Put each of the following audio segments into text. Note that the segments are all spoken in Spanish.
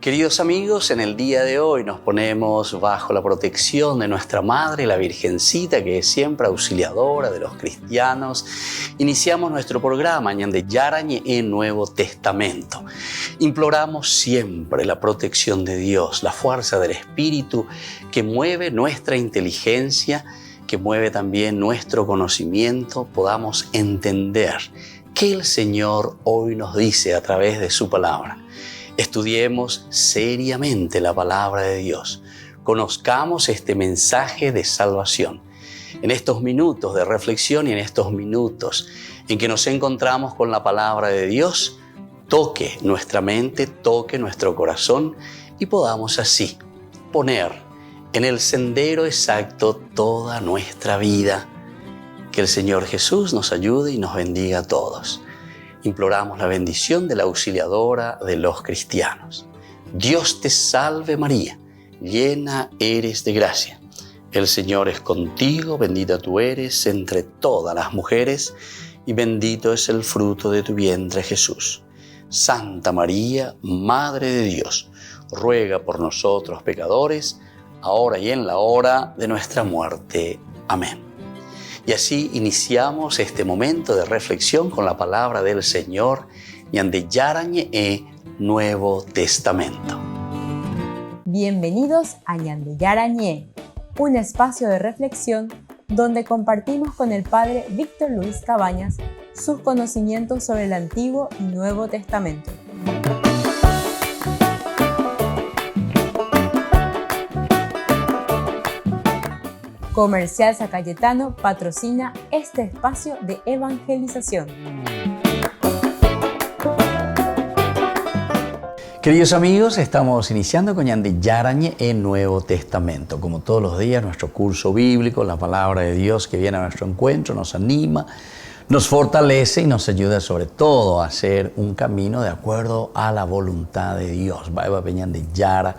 Queridos amigos, en el día de hoy nos ponemos bajo la protección de nuestra Madre, la Virgencita, que es siempre auxiliadora de los cristianos. Iniciamos nuestro programa Ñande Yarañe en Nuevo Testamento. Imploramos siempre la protección de Dios, la fuerza del Espíritu que mueve nuestra inteligencia, que mueve también nuestro conocimiento, podamos entender qué el Señor hoy nos dice a través de su palabra. Estudiemos seriamente la palabra de Dios. Conozcamos este mensaje de salvación. En estos minutos de reflexión y en estos minutos en que nos encontramos con la palabra de Dios, toque nuestra mente, toque nuestro corazón y podamos así poner en el sendero exacto toda nuestra vida. Que el Señor Jesús nos ayude y nos bendiga a todos. Imploramos la bendición de la auxiliadora de los cristianos. Dios te salve María, llena eres de gracia. El Señor es contigo, bendita tú eres entre todas las mujeres y bendito es el fruto de tu vientre Jesús. Santa María, Madre de Dios, ruega por nosotros pecadores, ahora y en la hora de nuestra muerte. Amén. Y así iniciamos este momento de reflexión con la palabra del Señor, Ñande Yarañe Nuevo Testamento. Bienvenidos a Ñande Yarañe, un espacio de reflexión donde compartimos con el Padre Víctor Luis Cabañas sus conocimientos sobre el Antiguo y Nuevo Testamento. Comercial San Cayetano patrocina este espacio de evangelización. Queridos amigos, estamos iniciando con Ñande Yarañe en Nuevo Testamento. Como todos los días, nuestro curso bíblico, la palabra de Dios que viene a nuestro encuentro, nos anima, nos fortalece y nos ayuda sobre todo a hacer un camino de acuerdo a la voluntad de Dios. Baiba Peñande Yara.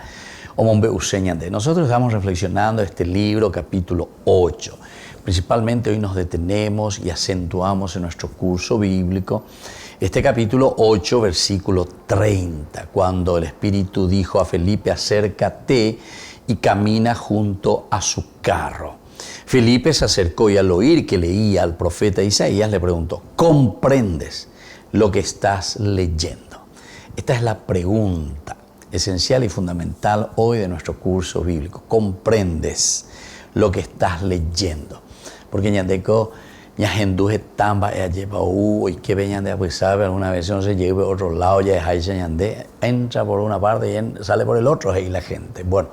Nosotros estamos reflexionando este libro, capítulo 8. Principalmente hoy nos detenemos y acentuamos en nuestro curso bíblico este capítulo 8, versículo 30, cuando el Espíritu dijo a Felipe: acércate y camina junto a su carro. Felipe se acercó y al oír que leía al profeta Isaías le preguntó: ¿comprendes lo que estás leyendo? Esta es la pregunta esencial y fundamental hoy de nuestro curso bíblico. ¿Comprendes lo que estás leyendo? Porque ñandeco ñahenduje tamba lleva y que veñande pues sabe alguna vez no se lleve a otro lado ya es ñande entra por una parte y sale por el otro ahí la gente. Bueno,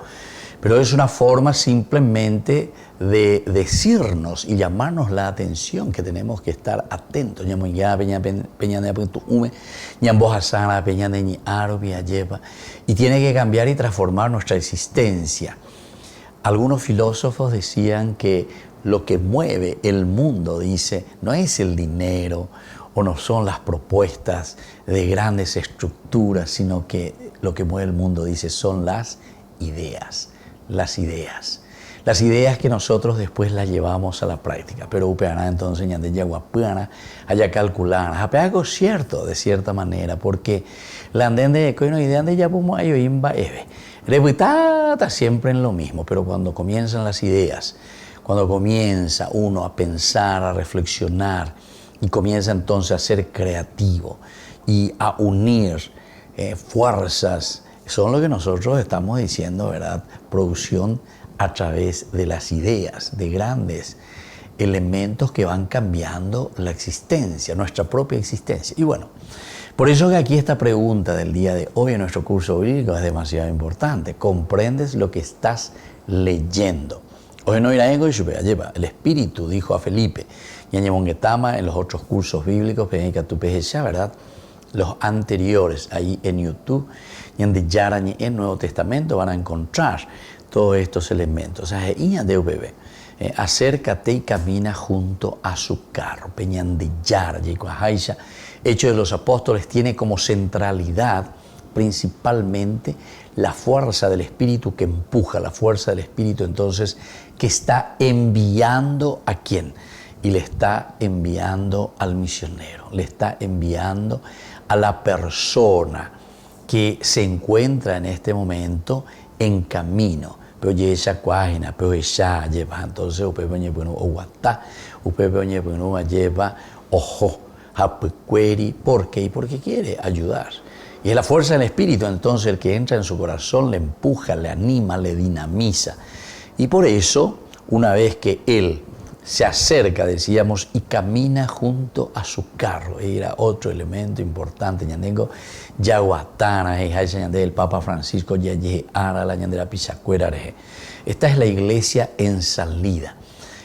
pero es una forma simplemente de decirnos y llamarnos la atención que tenemos que estar atentos. Y tiene que cambiar y transformar nuestra existencia. Algunos filósofos decían que lo que mueve el mundo, dice, no es el dinero o no son las propuestas de grandes estructuras, sino que lo que mueve el mundo, dice, son las ideas. Las ideas que nosotros después las llevamos a la práctica. Pero upeana entonces ñande yaguapuana haya calcular. Algo cierto de cierta manera, porque la anden de coino idea de yapumo ayo imba eve. Repitata siempre en lo mismo, pero cuando comienzan las ideas, cuando comienza uno a pensar, a reflexionar y comienza entonces a ser creativo y a unir fuerzas, son lo que nosotros estamos diciendo, ¿verdad? Producción a través de las ideas, de grandes elementos que van cambiando la existencia, nuestra propia existencia. Y bueno, por eso que aquí esta pregunta del día de hoy en nuestro curso bíblico es demasiado importante. ¿Comprendes lo que estás leyendo? Hoy no irá en lleva. El Espíritu dijo a Felipe, y en los otros cursos bíblicos, ¿verdad? Los anteriores, ahí en YouTube, y en Yarañe en Nuevo Testamento van a encontrar todos estos elementos. Acércate y camina junto a su carro. Hechos de los Apóstoles tiene como centralidad principalmente la fuerza del Espíritu que empuja, la fuerza del Espíritu entonces que está enviando ¿a quién? Y le está enviando al misionero, le está enviando a la persona que se encuentra en este momento en camino. Pero esa página, pero ella lleva, entonces usted puede bueno oguatá, usted puede bueno lleva ojo, hapuqueri, ¿por qué? Y porque quiere ayudar. Y es la fuerza del Espíritu, entonces el que entra en su corazón le empuja, le anima, le dinamiza. Y por eso, una vez que él se acerca, decíamos, y camina junto a su carro, era otro elemento importante. Ñandengo yaguatana, el Papa Francisco ara la ñandera pisacuera. Esta es la iglesia en salida.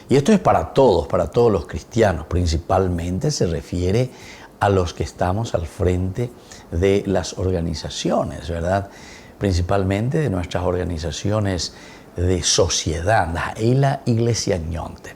Y esto es para todos los cristianos. Principalmente se refiere a los que estamos al frente de las organizaciones, ¿verdad? Principalmente de nuestras organizaciones de sociedad, la iglesia ñonte,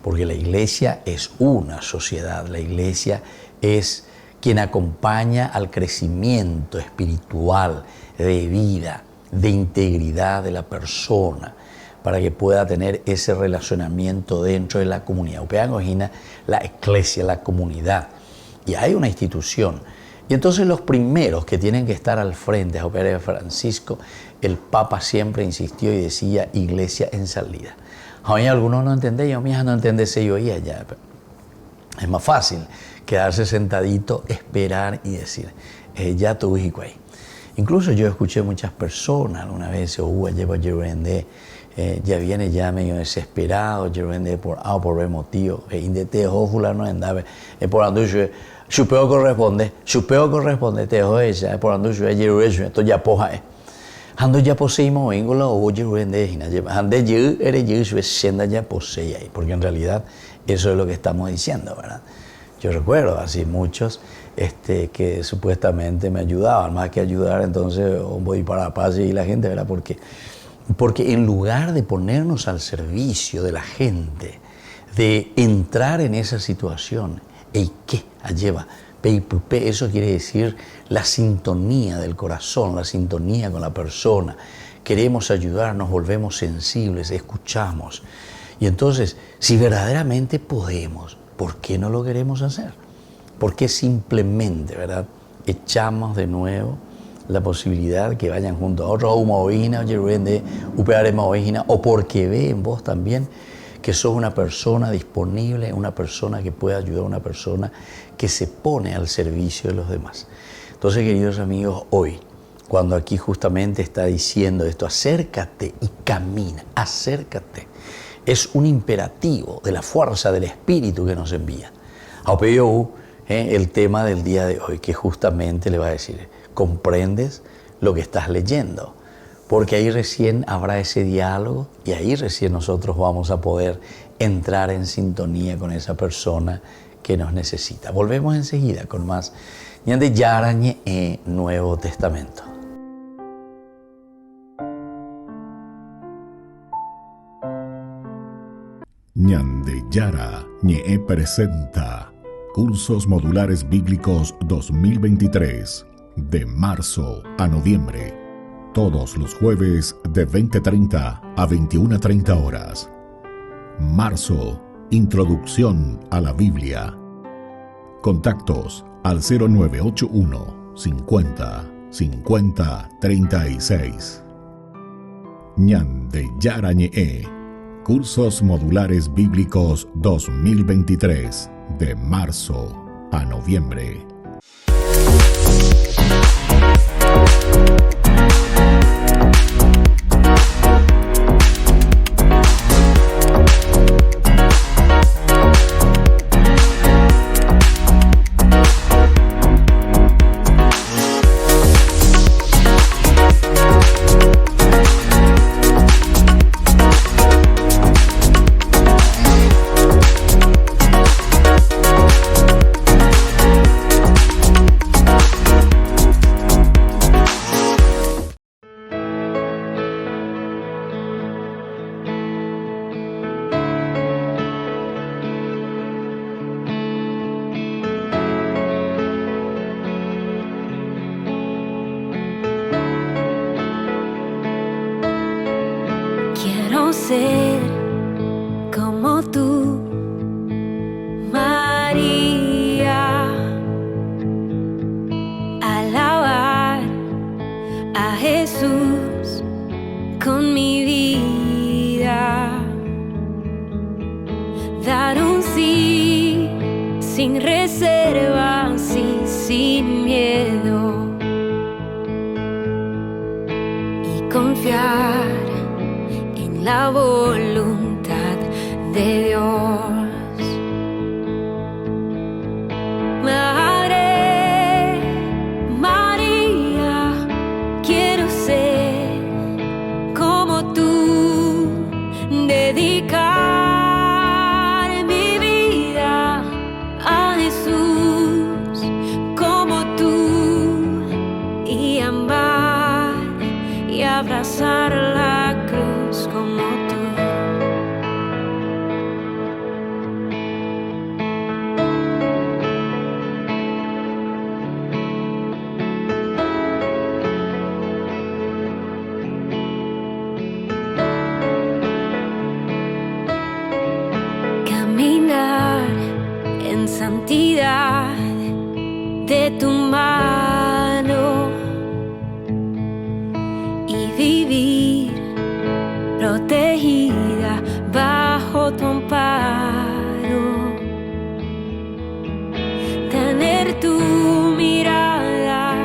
porque la iglesia es una sociedad, la iglesia es quien acompaña al crecimiento espiritual, de vida, de integridad de la persona, para que pueda tener ese relacionamiento dentro de la comunidad. Upean ojina la iglesia, la comunidad, y hay una institución. Y entonces los primeros que tienen que estar al frente, a Papa Francisco, el Papa siempre insistió y decía iglesia en salida. Hoy algunos no entienden, yo misma no entiende si yo oía ya. Es más fácil quedarse sentadito, esperar y decir, ya tu hijo ahí. Incluso yo escuché muchas personas, alguna vez, ya viene ya medio desesperado, por ver motivo, indete fulano andaba, por anducho, chupeo corresponde, te dejo ella, por anducho, esto ya poja. Ando ya poseímos vengo oye ande ya posee, porque en realidad eso es lo que estamos diciendo, ¿verdad? Yo recuerdo así muchos que supuestamente me ayudaban, más que ayudar, entonces voy para la paz y la gente, ¿verdad? Porque en lugar de ponernos al servicio de la gente, de entrar en esa situación, ¿qué lleva? Eso quiere decir la sintonía del corazón, la sintonía con la persona. Queremos ayudar, nos volvemos sensibles, escuchamos. Y entonces, si verdaderamente podemos, ¿por qué no lo queremos hacer? ¿Por qué simplemente, verdad, echamos de nuevo la posibilidad que vayan junto a otros, o porque ven vos también que sos una persona disponible, una persona que puede ayudar a una persona que se pone al servicio de los demás. Entonces, queridos amigos, hoy, cuando aquí justamente está diciendo esto, acércate y camina, acércate, es un imperativo de la fuerza del Espíritu que nos envía. El tema del día de hoy, que justamente le va a decir, ¿comprendes lo que estás leyendo? Porque ahí recién habrá ese diálogo y ahí recién nosotros vamos a poder entrar en sintonía con esa persona que nos necesita. Volvemos enseguida con más Ñande Yarañe Nuevo Testamento. Ñande Yara Ñe presenta Cursos Modulares Bíblicos 2023 de marzo a noviembre. Todos los jueves de 20:30 a 21:30 horas. Marzo, Introducción a la Biblia. Contactos al 0981 50 50 36. Ñande Yarañe. Cursos Modulares Bíblicos 2023 de marzo a noviembre. Quiero ser como tú, María, alabar sin reservas y sin miedo, y confiar en la voluntad de Dios. Madre María, quiero ser como tú, dedicar mi vida a Jesús como tú, y amar y abrazar la cruz como tú. Caminar en santidad de tu mano y vivir protegida bajo tu amparo. Tener tu mirada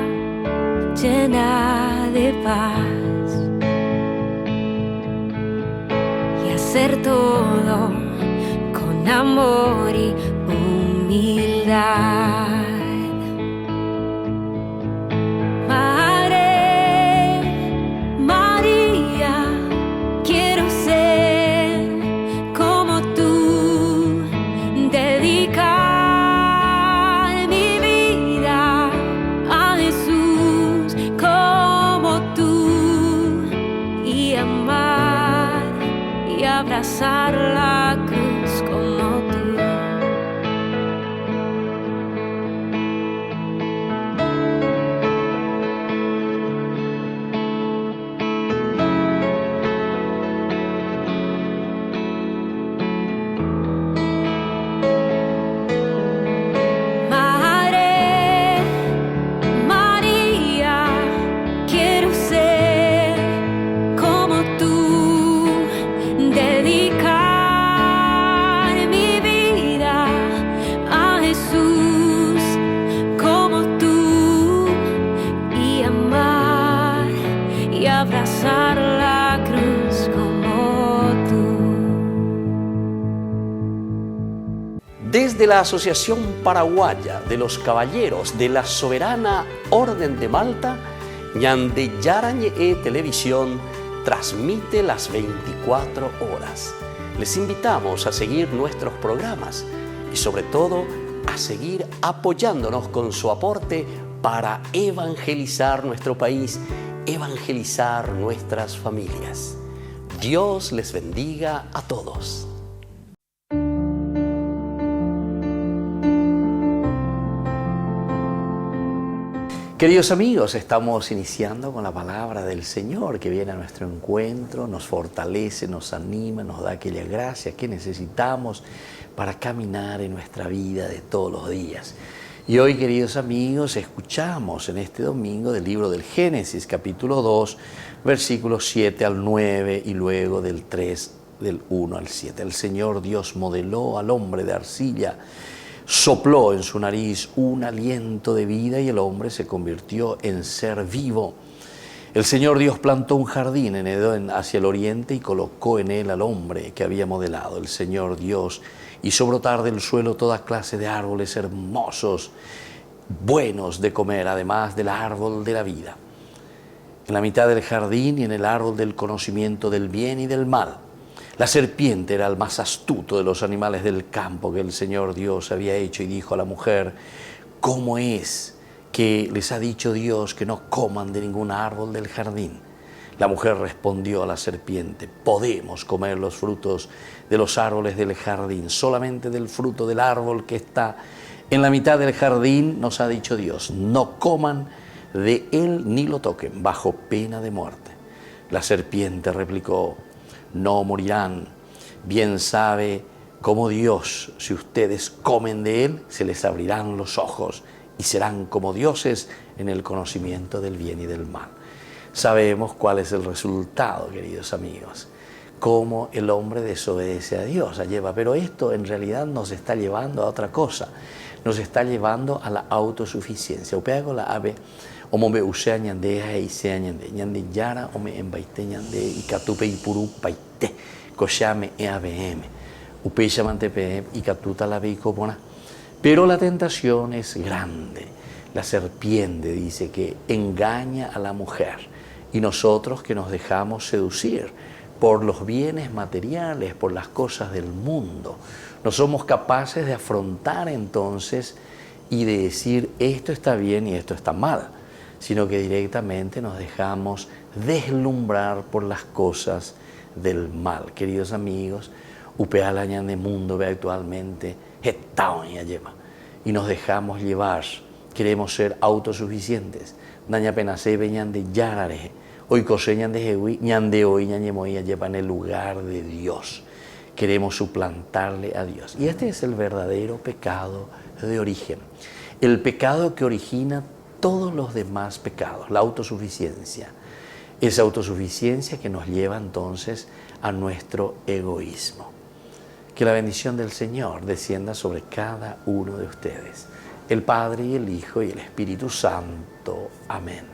llena de paz y hacer todo con amor y humildad. Madre María, quiero ser como tú, dedicar mi vida a Jesús como tú, y amar y abrazar la cruz como tú. Madre María, quiero ser como tú, dedicar mi vida a Jesús como tú, y amar y abrazar la cruz como tú. Desde la Asociación Paraguaya de los Caballeros de la Soberana Orden de Malta, Ñande Yara Ñe'e Televisión transmite las 24 horas. Les invitamos a seguir nuestros programas y sobre todo a seguir apoyándonos con su aporte para evangelizar nuestro país, evangelizar nuestras familias. Dios les bendiga a todos. Queridos amigos, estamos iniciando con la palabra del Señor que viene a nuestro encuentro, nos fortalece, nos anima, nos da aquella gracia que necesitamos para caminar en nuestra vida de todos los días. Y hoy, queridos amigos, escuchamos en este domingo del libro del Génesis, capítulo 2, versículos 7 al 9 y luego del 1 al 7. El Señor Dios modeló al hombre de arcilla, sopló en su nariz un aliento de vida y el hombre se convirtió en ser vivo. El Señor Dios plantó un jardín en Edén hacia el oriente y colocó en él al hombre que había modelado. El Señor Dios hizo brotar del suelo toda clase de árboles hermosos, buenos de comer, además del árbol de la vida. En la mitad del jardín y en el árbol del conocimiento del bien y del mal. La serpiente era el más astuto de los animales del campo que el Señor Dios había hecho y dijo a la mujer: ¿cómo es que les ha dicho Dios que no coman de ningún árbol del jardín? La mujer respondió a la serpiente: podemos comer los frutos de los árboles del jardín, solamente del fruto del árbol que está en la mitad del jardín nos ha dicho Dios, no coman de él ni lo toquen, bajo pena de muerte. La serpiente replicó: no morirán. Bien sabe como Dios, si ustedes comen de él, se les abrirán los ojos y serán como dioses en el conocimiento del bien y del mal. Sabemos cuál es el resultado, queridos amigos, cómo el hombre desobedece a Dios, pero esto en realidad nos está llevando a otra cosa. nos está llevando a la autosuficiencia. Upea con la ave, omombe usea ñande, y sea ñande, ñande yara, ome embaite ñande, y catupe y puru paite, cochame e ABM, upecha mantepe y catuta la veicopona. Pero la tentación es grande. La serpiente dice que engaña a la mujer y nosotros que nos dejamos seducir por los bienes materiales, por las cosas del mundo, no somos capaces de afrontar entonces y de decir esto está bien y esto está mal, sino que directamente nos dejamos deslumbrar por las cosas del mal. Queridos amigos, upea la de mundo ve actualmente y nos dejamos llevar. Queremos ser autosuficientes. Daña pena se veñan de yarare. Hoy coseñan de jehui, ñande hoy ñañemoya lleva en el lugar de Dios. Queremos suplantarle a Dios. Y este es el verdadero pecado de origen. El pecado que origina todos los demás pecados, la autosuficiencia. Esa autosuficiencia que nos lleva entonces a nuestro egoísmo. Que la bendición del Señor descienda sobre cada uno de ustedes. El Padre y el Hijo y el Espíritu Santo. Amén.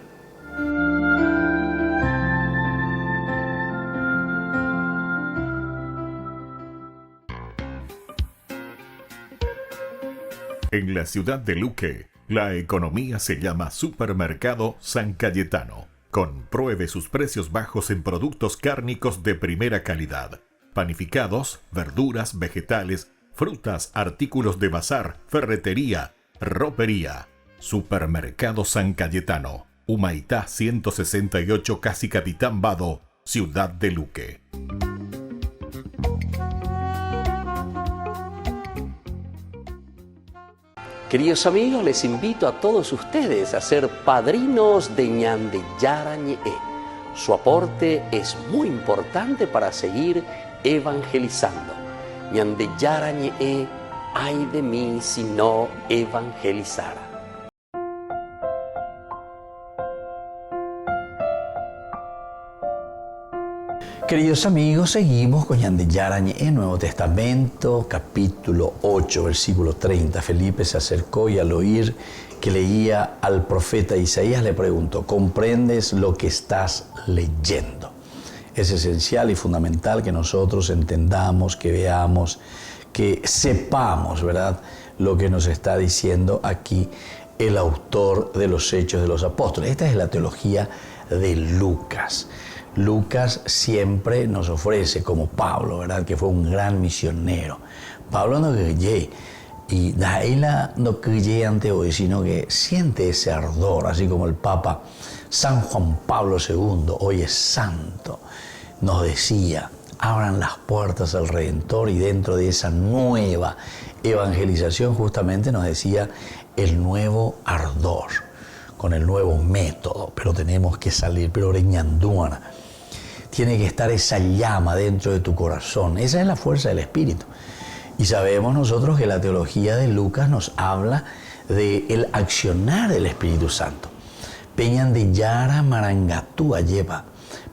En la ciudad de Luque, la economía se llama Supermercado San Cayetano. Compruebe sus precios bajos en productos cárnicos de primera calidad. Panificados, verduras, vegetales, frutas, artículos de bazar, ferretería, ropería. Supermercado San Cayetano, Humaitá 168, Casi Capitán Vado, Ciudad de Luque. Queridos amigos, les invito a todos ustedes a ser padrinos de Ñande Yara Ñe'e. Su aporte es muy importante para seguir evangelizando. Ñande Yara Ñe'e, ay de mí si no evangelizara. Queridos amigos, seguimos con Ñande Yara Ñe'e, Nuevo Testamento, capítulo 8, versículo 30. Felipe se acercó y al oír que leía al profeta Isaías le preguntó: ¿comprendes lo que estás leyendo? Es esencial y fundamental que nosotros entendamos, que veamos, que sepamos, ¿verdad?, lo que nos está diciendo aquí el autor de los Hechos de los Apóstoles. Esta es la teología de Lucas. Lucas siempre nos ofrece, como Pablo, ¿verdad?, que fue un gran misionero. Pablo no creyó, y Daila no creyó ante hoy, sino que siente ese ardor, así como el Papa San Juan Pablo II, hoy es santo, nos decía: abran las puertas al Redentor, y dentro de esa nueva evangelización justamente nos decía el nuevo ardor, con el nuevo método, pero tenemos que salir, pero reñandúana. Tiene que estar esa llama dentro de tu corazón. Esa es la fuerza del Espíritu. Y sabemos nosotros que la teología de Lucas nos habla del accionar del Espíritu Santo. Peñan de Yara Marangatúa lleva.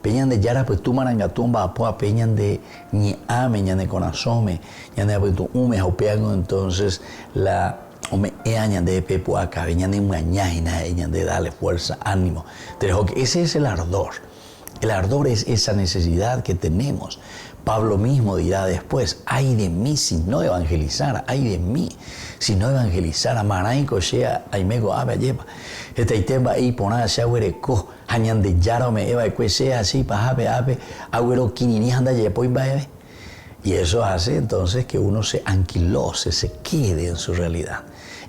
Peñan de Yara pues tú Marangatúa va a poa peñan de ñame, ñane conasome, ñane pues tú ume jaupeago entonces la ome eañan de pepo acá, veñan de mañana, eñan de darle fuerza, ánimo. Ese es el ardor. El ardor es esa necesidad que tenemos. Pablo mismo dirá después: ay de mí si no evangelizara, ay de mí si no evangelizara, maraico sea, aimego ave lleva. Esta itemba y ponada se agüereco, hañan de yara me eva y sea así, pajabe ave, agüero quinini anda yepo y baebe. Y eso hace entonces que uno se anquilose, se quede en su realidad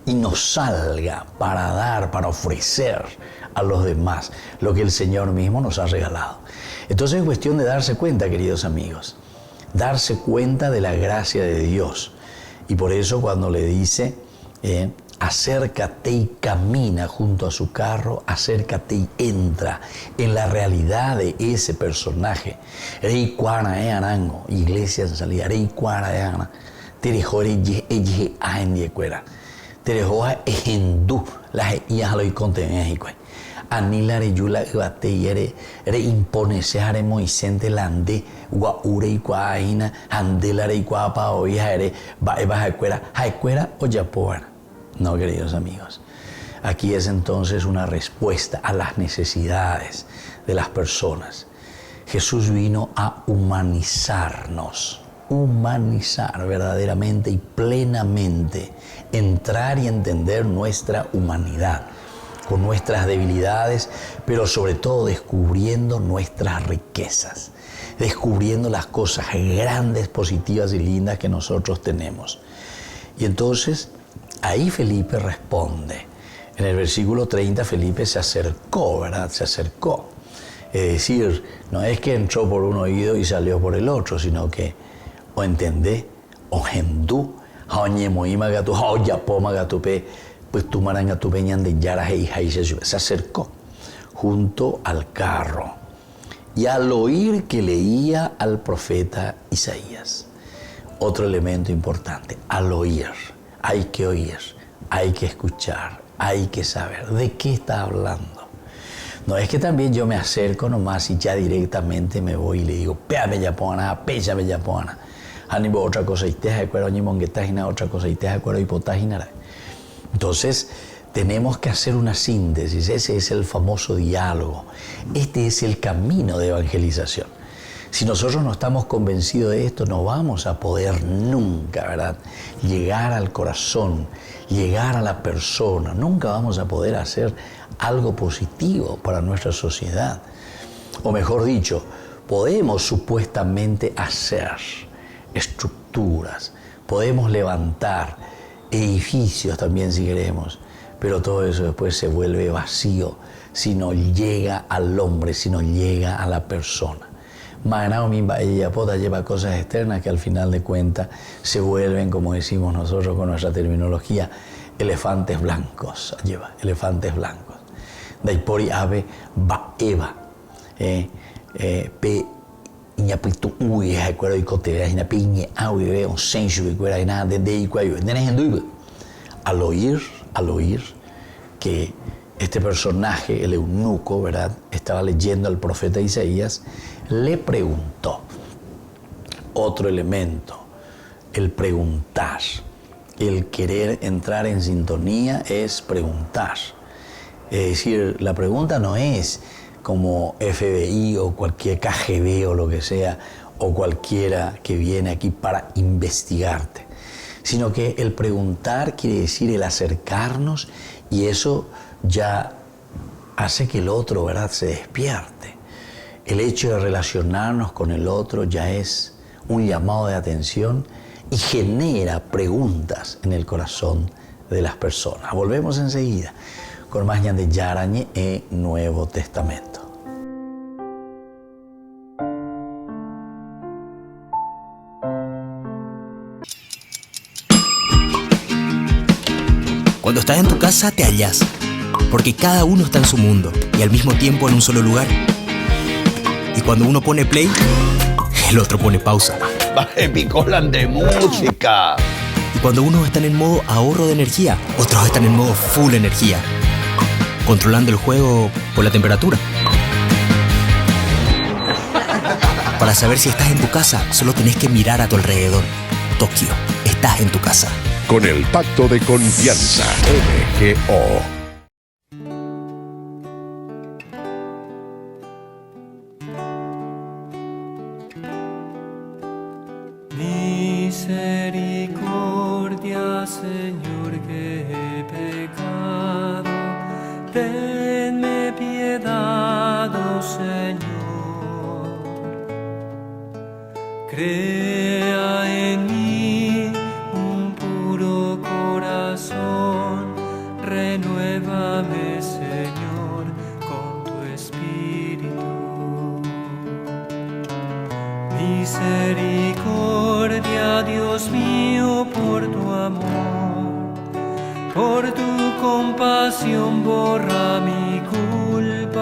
y no salga para dar, para ofrecer a los demás lo que el Señor mismo nos ha regalado. Entonces es cuestión de darse cuenta, queridos amigos, darse cuenta de la gracia de Dios. Y por eso cuando le dice, acércate y camina junto a su carro, acércate y entra en la realidad de ese personaje. Rey cuara arango, iglesia en salida, rey cuara ana, terejore ye aendiecuera, terejoa ejendú, la ialo y conte México. Anila reyula ibate yere re impone se hare moisente lande gua ure y guaina andela re gua pa oya ere ba eba haikuera o yapoara No, queridos amigos. Aquí es entonces una respuesta a las necesidades de las personas. Jesús vino a humanizarnos, humanizar verdaderamente y plenamente, entrar y entender nuestra humanidad, con nuestras debilidades, pero sobre todo descubriendo nuestras riquezas, descubriendo las cosas grandes, positivas y lindas que nosotros tenemos. Y entonces, ahí Felipe responde. En el versículo 30, Felipe se acercó, ¿verdad? Se acercó. Es decir, no es que entró por un oído y salió por el otro, sino que o entendé, o hendú, se acercó junto al carro y al oír que leía al profeta Isaías. Otro elemento importante, al oír, hay que escuchar, hay que saber de qué está hablando. No es que también yo me acerco nomás y ya directamente me voy y le digo, péame ya pona, péame ya pona. Ánimo otra cosa y te acuerdo ni monguetajina otra cosa y te acuerdo hipotajina. Entonces, tenemos que hacer una síntesis, ese es el famoso diálogo. Este es el camino de evangelización. Si nosotros no estamos convencidos de esto, no vamos a poder nunca, ¿verdad?, llegar al corazón, llegar a la persona. Nunca vamos a poder hacer algo positivo para nuestra sociedad. O mejor dicho, podemos supuestamente hacer estructuras, podemos levantar edificios también si queremos, pero todo eso después se vuelve vacío si no llega al hombre, si no llega a la persona. Ella lleva cosas externas que al final de cuentas se vuelven, como decimos nosotros con nuestra terminología, elefantes blancos. Lleva elefantes blancos. Daipori ave ba eva. Pe ñapitu uy recuerdo y cote ñapi ñe awi ve un sensu que cuera nada de iguayo. Al oír que este personaje, el eunuco, ¿verdad?, estaba leyendo al profeta Isaías, le preguntó. Otro elemento, el preguntar, el querer entrar en sintonía es preguntar. Es decir, la pregunta no es como FBI o cualquier KGB o lo que sea, o cualquiera que viene aquí para investigarte, sino que el preguntar quiere decir el acercarnos, y eso ya hace que el otro, ¿verdad?, se despierte. El hecho de relacionarnos con el otro ya es un llamado de atención y genera preguntas en el corazón de las personas. Volvemos enseguida con más de Yarañe en Nuevo Testamento. Cuando estás en tu casa te hallas, porque cada uno está en su mundo y al mismo tiempo en un solo lugar. Y cuando uno pone play, el otro pone pausa. Baje picolan de música. Y cuando unos están en modo ahorro de energía, otros están en modo full energía, controlando el juego por la temperatura. Para saber si estás en tu casa, solo tenés que mirar a tu alrededor. Tokio, estás en tu casa. Con el Pacto de Confianza, MGO. Misericordia, Señor, que he pecado. Tenme piedad, oh Señor. Crea en mí un puro corazón. Renuévame, Señor, con tu espíritu. Misericordia, Dios mío, por tu amor, por tu compasión borra mi culpa.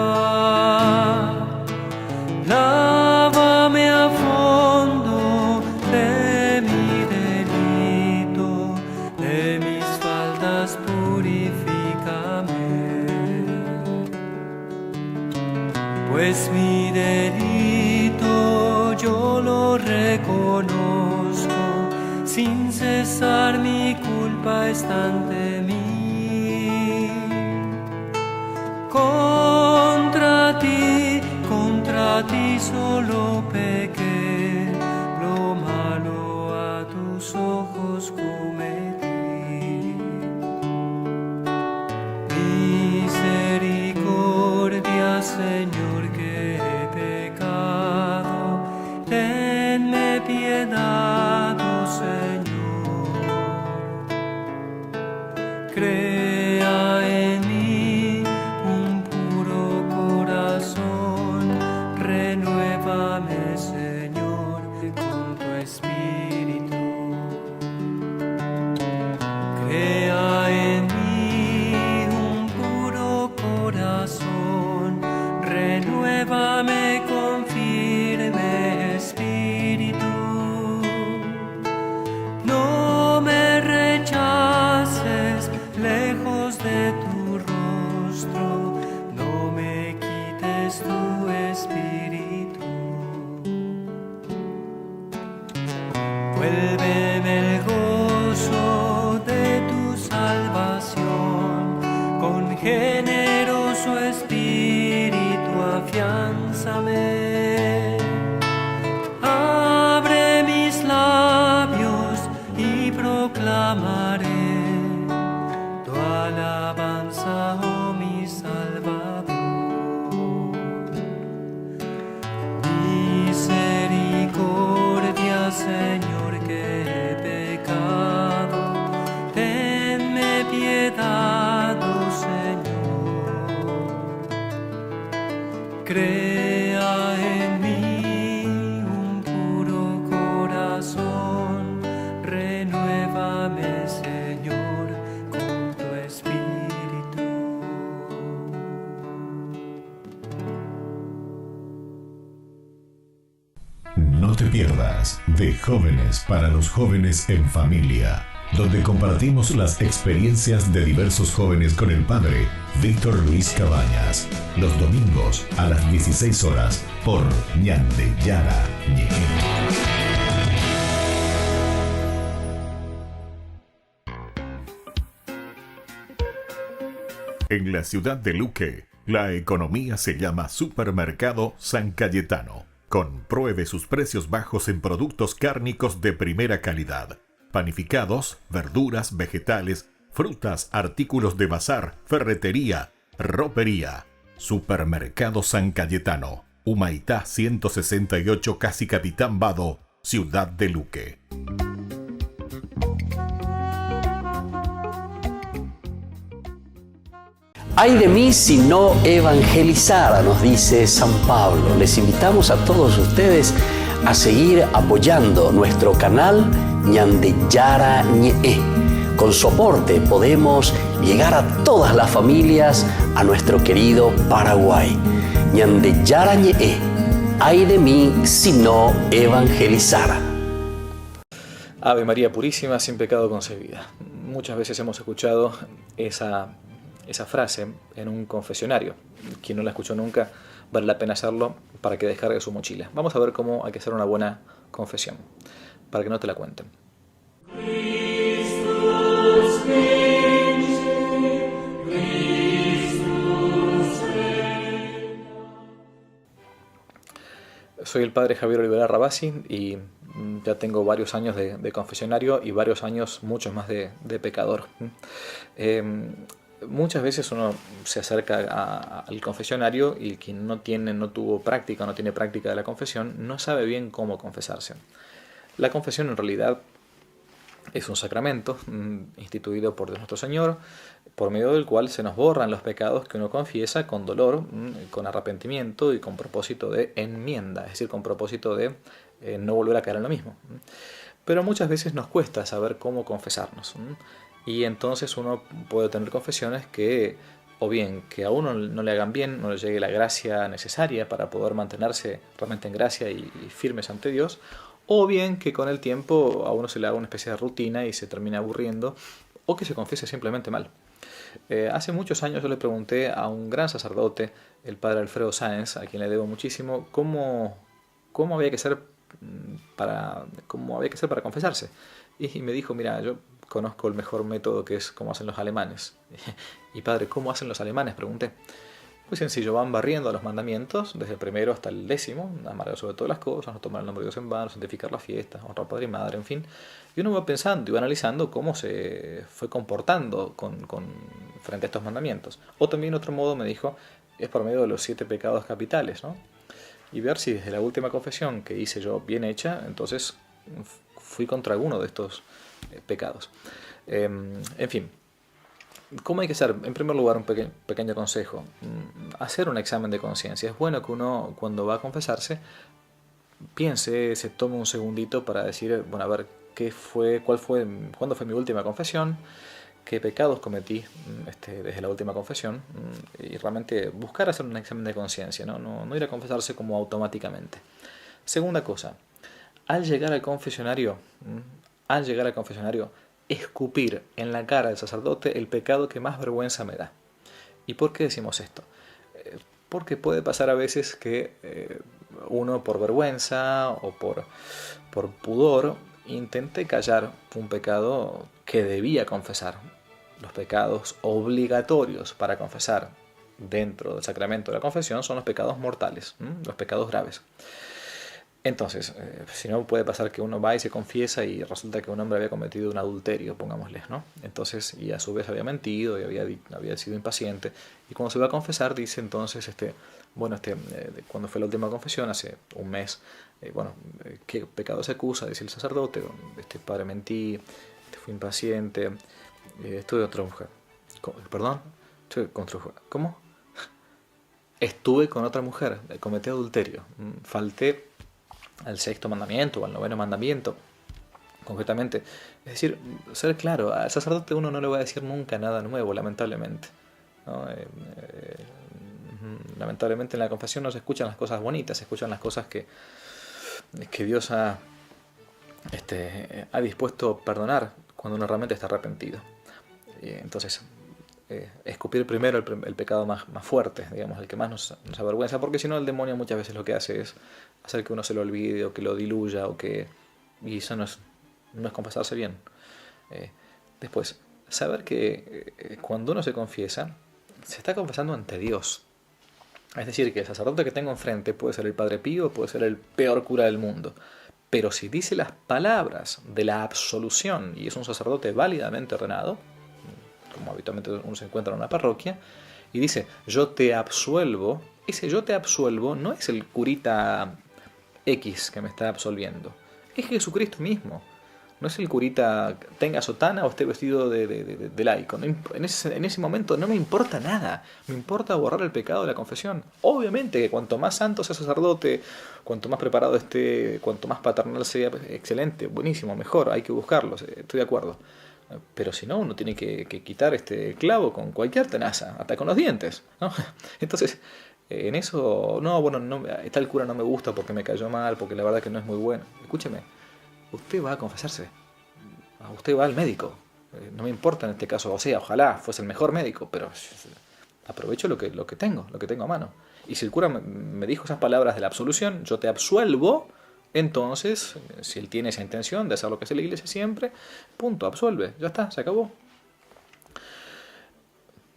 Lávame a fondo de mi delito, de mis faltas purifícame. Pues mi delito yo lo reconozco, sin cesar mi culpa está ante mí. contra ti solo pequé, lo malo a tus ojos cometí. Misericordia, Señor, que he pecado, tenme piedad, oh Señor. Crea en mí un puro corazón, renuévame, Señor, con tu Espíritu. Crea en mí un puro corazón, renuévame con firme espíritu. No me rechaces lejos de tu rostro, no me quites tu espíritu. Vuélveme el gozo de tu salvación, con generoso espíritu afiánzame. Abre mis labios y proclamaré tu alabanza, oh mi Salvador. Misericordia, Señor, que he pecado, tenme piedad, oh Señor. Crea en mí un puro corazón, renuévame, Señor, con tu Espíritu. No te pierdas de Jóvenes para los Jóvenes en Familia, donde compartimos las experiencias de diversos jóvenes con el padre Víctor Luis Cabañas, los domingos a las 16 horas por Ñande Yara Ñeje. En la ciudad de Luque, la economía se llama Supermercado San Cayetano. Compruebe sus precios bajos en productos cárnicos de primera calidad. Panificados, verduras, vegetales, frutas, artículos de bazar, ferretería, ropería. Supermercado San Cayetano, Humaitá 168, Casi Capitán Vado, Ciudad de Luque. Ay de mí si no evangelizara, nos dice San Pablo. Les invitamos a todos ustedes a seguir apoyando nuestro canal Ñande Yara Ñe. Con su aporte podemos llegar a todas las familias a nuestro querido Paraguay. Ñande Yara Ñe. Ay de mí si no evangelizara. Ave María Purísima, sin pecado concebida. Muchas veces hemos escuchado esa frase en un confesionario. Quien no la escuchó nunca, vale la pena hacerlo para que descargue su mochila. Vamos a ver cómo hay que hacer una buena confesión, para que no te la cuenten. Soy el padre Javier Olivera Rabasi y ya tengo varios años de confesionario y varios años, muchos más, de pecador. Muchas veces uno se acerca al confesionario y quien no tiene práctica de la confesión no sabe bien cómo confesarse. La confesión en realidad es un sacramento instituido por Dios nuestro Señor, por medio del cual se nos borran los pecados que uno confiesa con dolor, con arrepentimiento y con propósito de enmienda, es decir, con propósito de no volver a caer en lo mismo. Pero muchas veces nos cuesta saber cómo confesarnos. Y entonces uno puede tener confesiones que, o bien que a uno no le hagan bien, no le llegue la gracia necesaria para poder mantenerse realmente en gracia y firmes ante Dios, o bien que con el tiempo a uno se le haga una especie de rutina y se termine aburriendo, o que se confiese simplemente mal. Hace muchos años yo le pregunté a un gran sacerdote, el padre Alfredo Sáenz, a quien le debo muchísimo, cómo había que ser para confesarse. Y me dijo, mira, yo conozco el mejor método, que es cómo hacen los alemanes. Y padre, ¿cómo hacen los alemanes?, pregunté. Muy sencillo, van barriendo los mandamientos, desde el primero hasta el 10º, amar sobre todas las cosas, no tomar el nombre de Dios en vano, santificar las fiestas, honrar padre y madre, en fin. Y uno va pensando y va analizando cómo se fue comportando frente a estos mandamientos. O también otro modo me dijo, es por medio de los 7 pecados capitales, ¿no? Y ver si desde la última confesión que hice yo bien hecha, entonces fui contra alguno de estos pecados. En fin. ¿Cómo hay que hacer? En primer lugar, un pequeño consejo. Hacer un examen de conciencia. Es bueno que uno, cuando va a confesarse, piense, se tome un segundito para decir, bueno, a ver, ¿cuándo fue mi última confesión? ¿Qué pecados cometí desde la última confesión? Y realmente buscar hacer un examen de conciencia, ¿no? No ir a confesarse como automáticamente. Segunda cosa, al llegar al confesionario, escupir en la cara del sacerdote el pecado que más vergüenza me da. ¿Y por qué decimos esto? Porque puede pasar a veces que uno por vergüenza o por pudor intente callar un pecado que debía confesar. Los pecados obligatorios para confesar dentro del sacramento de la confesión son los pecados mortales, los pecados graves. Entonces, si no, puede pasar que uno va y se confiesa y resulta que un hombre había cometido un adulterio, pongámosle, ¿no? Entonces, y a su vez había mentido y había sido impaciente. Y cuando se va a confesar, dice entonces, cuando fue la última confesión, hace un mes, ¿qué pecado se acusa? Dice el sacerdote, padre, mentí, fui impaciente, estuve con otra mujer. ¿Perdón? Estuve con otra mujer. ¿Cómo? Estuve con otra mujer, cometí adulterio, falté al 6º mandamiento o al 9º mandamiento, concretamente. Es decir, ser claro, al sacerdote uno no le va a decir nunca nada nuevo, lamentablemente, ¿no? Lamentablemente en la confesión no se escuchan las cosas bonitas, se escuchan las cosas que Dios ha dispuesto perdonar cuando uno realmente está arrepentido. Entonces, escupir primero el pecado más fuerte, digamos, el que más nos avergüenza, porque si no el demonio muchas veces lo que hace es hacer que uno se lo olvide o que lo diluya y eso no es confesarse bien. Después, saber que cuando uno se confiesa, se está confesando ante Dios. Es decir, que el sacerdote que tengo enfrente puede ser el Padre Pío, puede ser el peor cura del mundo, pero si dice las palabras de la absolución y es un sacerdote válidamente ordenado, como habitualmente uno se encuentra en una parroquia, y dice, yo te absuelvo, ese yo te absuelvo no es el curita X que me está absolviendo, es Jesucristo mismo. No es el curita tenga sotana o esté vestido de laico. En ese momento no me importa nada, me importa borrar el pecado de la confesión. Obviamente que cuanto más santo sea sacerdote, cuanto más preparado esté, cuanto más paternal sea, excelente, buenísimo, mejor, hay que buscarlo, estoy de acuerdo. Pero si no, uno tiene que quitar este clavo con cualquier tenaza, hasta con los dientes, ¿no? Entonces, en eso, tal cura no me gusta porque me cayó mal, porque la verdad que no es muy bueno. Escúcheme, usted va a confesarse, usted va al médico, no me importa en este caso, o sea, ojalá fuese el mejor médico, pero aprovecho lo que tengo a mano. Y si el cura me dijo esas palabras de la absolución, yo te absuelvo, entonces, si él tiene esa intención de hacer lo que hace la iglesia siempre, punto, absuelve, ya está, se acabó.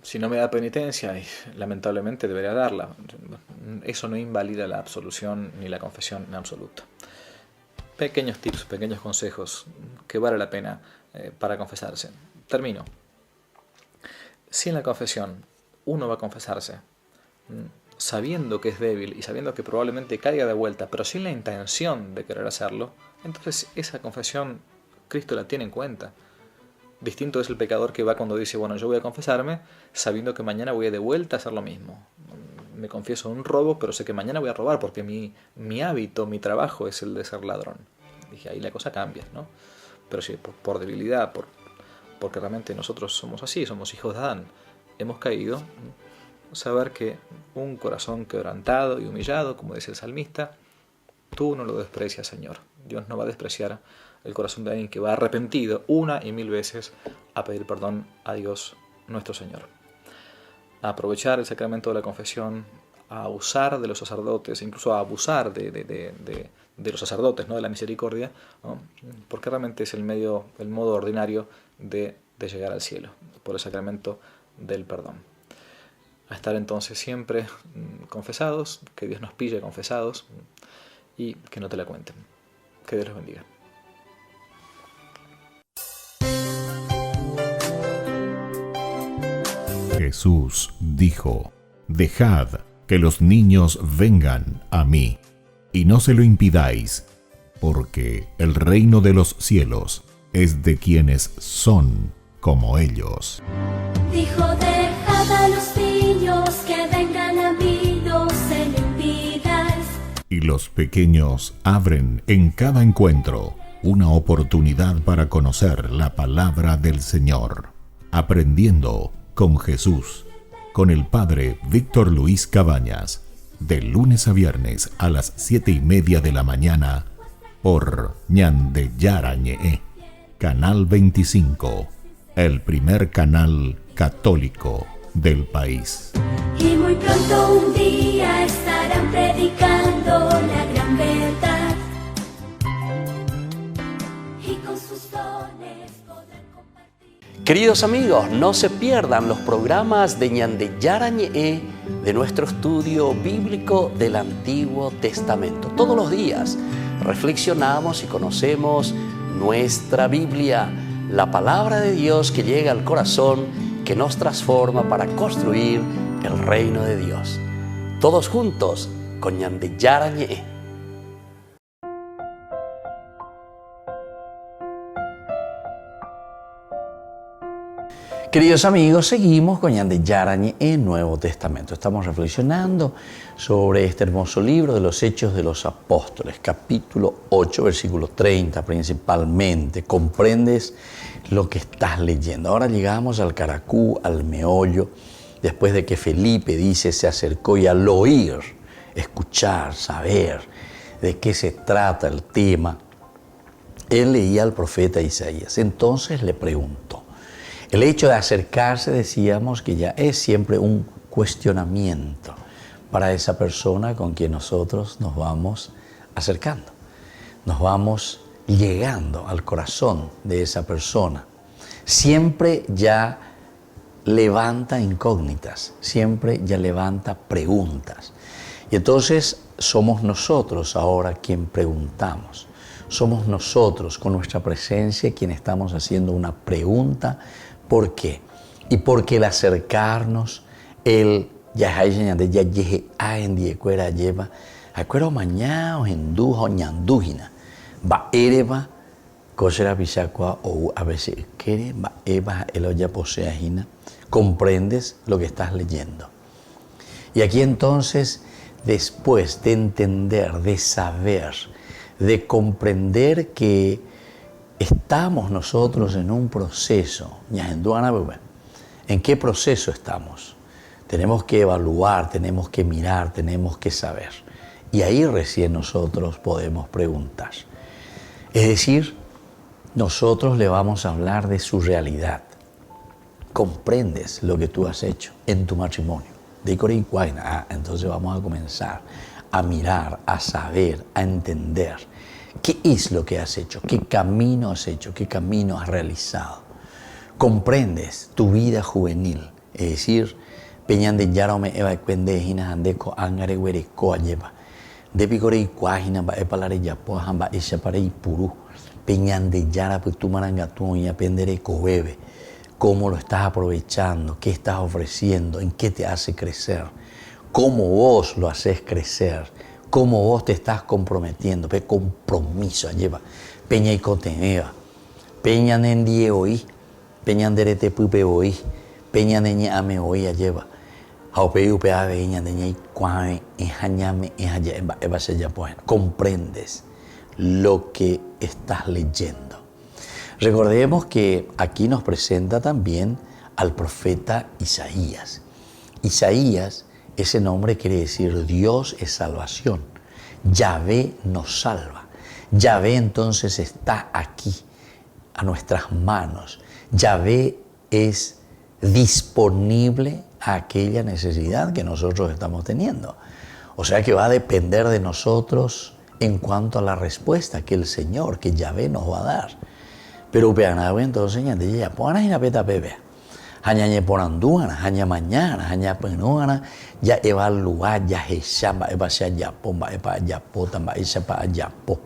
Si no me da penitencia, y lamentablemente debería darla, eso no invalida la absolución ni la confesión en absoluto. Pequeños tips, pequeños consejos que vale la pena para confesarse. Termino. Si en la confesión uno va a confesarse sabiendo que es débil y sabiendo que probablemente caiga de vuelta, pero sin la intención de querer hacerlo, entonces esa confesión Cristo la tiene en cuenta. Distinto es el pecador que va cuando dice, bueno, yo voy a confesarme sabiendo que mañana voy de vuelta a hacer lo mismo. Me confieso un robo, pero sé que mañana voy a robar porque mi hábito, mi trabajo es el de ser ladrón. Dije, ahí la cosa cambia, ¿no? Pero si por debilidad, porque realmente nosotros somos así, somos hijos de Adán, hemos caído, saber que un corazón quebrantado y humillado, como dice el salmista, tú no lo desprecias, Señor. Dios no va a despreciar el corazón de alguien que va arrepentido 1 y 1000 veces a pedir perdón a Dios nuestro Señor. A aprovechar el sacramento de la confesión, a usar de los sacerdotes, incluso a abusar de los sacerdotes, ¿no? De la misericordia, ¿no? Porque realmente es el modo ordinario de llegar al cielo, por el sacramento del perdón. a estar entonces siempre confesados, que Dios nos pille confesados y que no te la cuenten. Que Dios los bendiga. Jesús dijo: Dejad que los niños vengan a mí, y no se lo impidáis, porque el reino de los cielos es de quienes son como ellos. Dijo, dejad a los niños que vengan a mí, no se lo impidáis. Y los pequeños abren en cada encuentro una oportunidad para conocer la palabra del Señor, aprendiendo con Jesús, con el Padre Víctor Luis Cabañas, de lunes a viernes a las 7:30 de la mañana, por Ñandeyarañe, Canal 25, el primer canal católico del país. Y muy pronto un día estarán predicando la gran verdad. Y con sus dones podrán compartir. Queridos amigos, no se pierdan los programas de Ñandeyarañe de nuestro estudio bíblico del Antiguo Testamento. Todos los días reflexionamos y conocemos nuestra Biblia, la palabra de Dios que llega al corazón, que nos transforma para construir el reino de Dios. Todos juntos con Ñandeyarañe. Queridos amigos, seguimos con Ñandeyarañe en Nuevo Testamento. Estamos reflexionando sobre este hermoso libro de los Hechos de los Apóstoles, capítulo 8, versículo 30 principalmente. Comprendes lo que estás leyendo. Ahora llegamos al caracú, al meollo, después de que Felipe dice se acercó y al oír, escuchar, saber de qué se trata el tema, él leía al profeta Isaías. Entonces le preguntó. El hecho de acercarse, decíamos que ya es siempre un cuestionamiento para esa persona con quien nosotros nos vamos acercando. Nos vamos llegando al corazón de esa persona. Siempre ya levanta incógnitas, siempre ya levanta preguntas. Y entonces somos nosotros ahora quien preguntamos. Somos nosotros con nuestra presencia quien estamos haciendo una pregunta. ¿Por qué? Y porque el acercarnos, el ya llegue a endiekuera lleva, acuerdo mañana o enduja o ñandujina, va ereba, cosera pisacua o a veces quiere, va eba el olla poseajina, comprendes lo que estás leyendo. Y aquí entonces, después de entender, de saber, de comprender que estamos nosotros en un proceso. ¿En qué proceso estamos? Tenemos que evaluar, tenemos que mirar, tenemos que saber. Y ahí recién nosotros podemos preguntar. Es decir, nosotros le vamos a hablar de su realidad. ¿Comprendes lo que tú has hecho en tu matrimonio? Entonces vamos a comenzar a mirar, a saber, a entender. ¿Qué es lo que has hecho? ¿Qué camino has hecho? ¿Qué camino has realizado? ¿Comprendes tu vida juvenil? Es decir, peñande yarome eva cuende hina andeko angare were ko lleva. Depi corei cuajina ba epalare yapo hamba isha parei puru. Peñande yara pues tu marangatu y aprenderé cohebe. ¿Cómo lo estás aprovechando? ¿Qué estás ofreciendo? ¿En qué te hace crecer? ¿Cómo vos lo haces crecer? ¿Cómo vos te estás comprometiendo? ¿Qué compromiso lleva? Peña y coteneva. Peña nendie hoy. Peña nderete pupe hoy. Peña neña ame hoy lleva. Aupeu pea veña neña y cuave. Enjañame, enjaya, eva se ya pues. Comprendes lo que estás leyendo. Recordemos que aquí nos presenta también al profeta Isaías. Isaías, ese nombre quiere decir Dios es salvación. Yahvé nos salva. Yahvé entonces está aquí, a nuestras manos. Yahvé es disponible a aquella necesidad que nosotros estamos teniendo. O sea que va a depender de nosotros en cuanto a la respuesta que el Señor, que Yahvé nos va a dar. Pero entonces ya pongan ahí la peta bebé. Hañañe poranduana, haña mañana, haña penuana, ya evaluar, ya hechamba, eva se ayapo, va epa ayapo, tamba esa pa ayapo.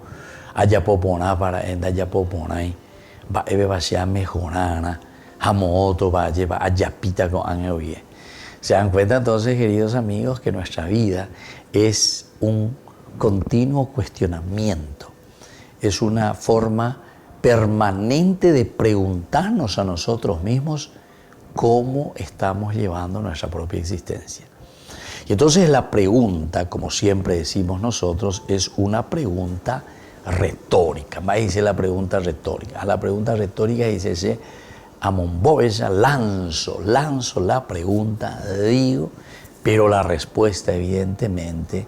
Ayapo pona para enda ayapo ponai. Va eve va se mejorana, jamoto va lleva ayapita con angeoye. Se dan cuenta entonces, queridos amigos, que nuestra vida es un continuo cuestionamiento. Es una forma permanente de preguntarnos a nosotros mismos cómo estamos llevando nuestra propia existencia. Y entonces la pregunta, como siempre decimos nosotros, es una pregunta retórica. Va a decir la pregunta retórica. A la pregunta retórica dice amonbovesa, lanzo la pregunta, digo, pero la respuesta evidentemente